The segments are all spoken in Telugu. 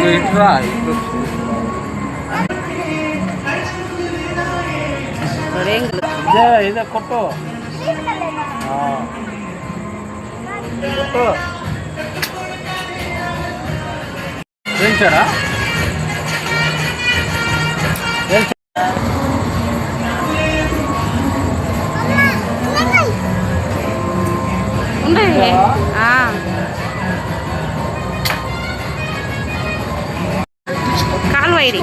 ఇట్రా ఇదే కొట్టు కొట్టు పెంచారా కాలు వైరి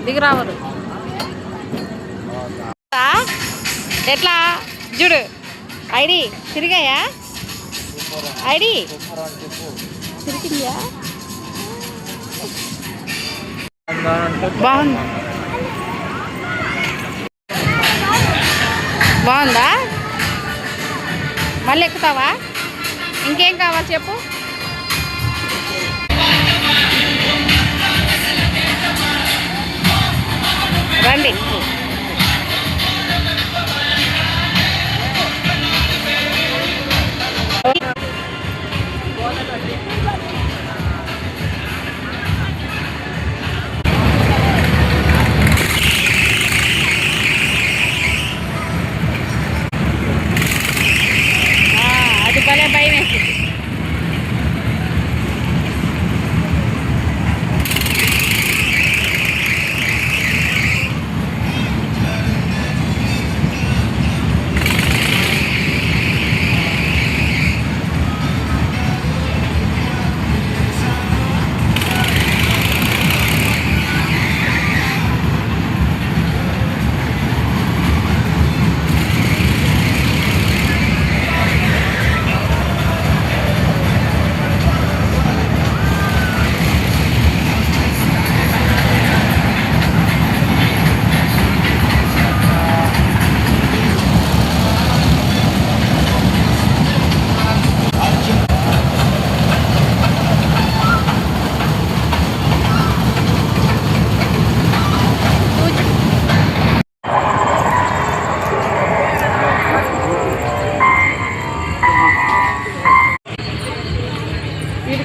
దిగి రావరు ఎట్లా చూడు ఐడి తిరిగాయా ఐడి తిరిగిందా బాగుంది బాగుందా మళ్ళీ ఎక్కుతావా ఇంకేం కావాలి చెప్పు రండి అది భలే భయం వేస్తుంది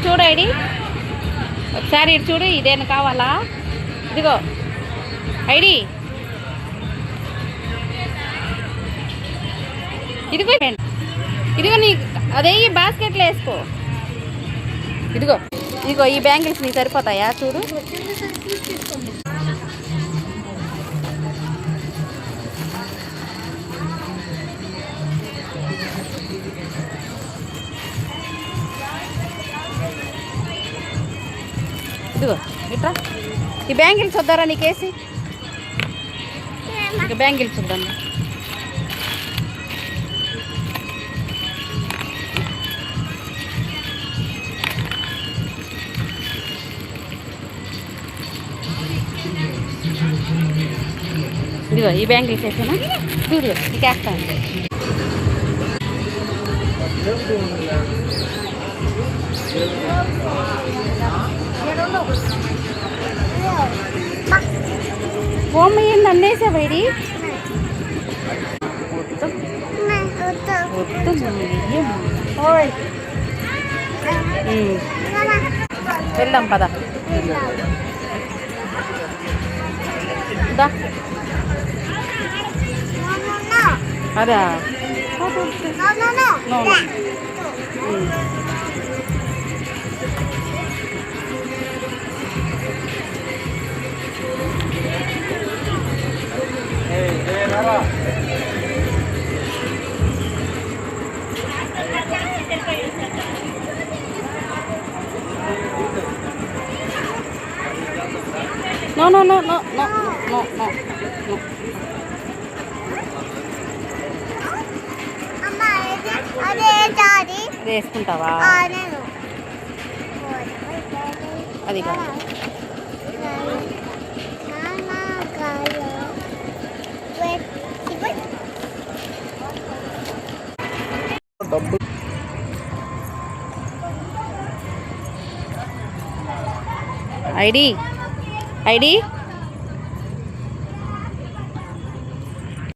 చూడు ఐడి ఒకసారి ఇటు చూడు ఇదేనా కావాలా ఇదిగో ఐడి ఇదిగో ఇదిగో నీ అదే ఈ బాస్కెట్లో వేసుకో ఇదిగో ఇదిగో ఈ బ్యాంగిల్స్ నీకు సరిపోతాయా చూడు ఇదిగో ఇట్లా ఈ బ్యాంగిల్స్ వద్దారా నీకేసి ఇక బ్యాంగిల్స్ వద్దాం ఇదిగో ఈ బ్యాంగిల్స్ వేసానా ఇదిగో ఇక వేస్తాను బొమ్మ ఏంది అన్నేసా బయడి వెళ్దాం పద అదా no no no no no no no. అది వేసుకుంటావా? అది కాదు. డబ్బు ఐడి ఐడి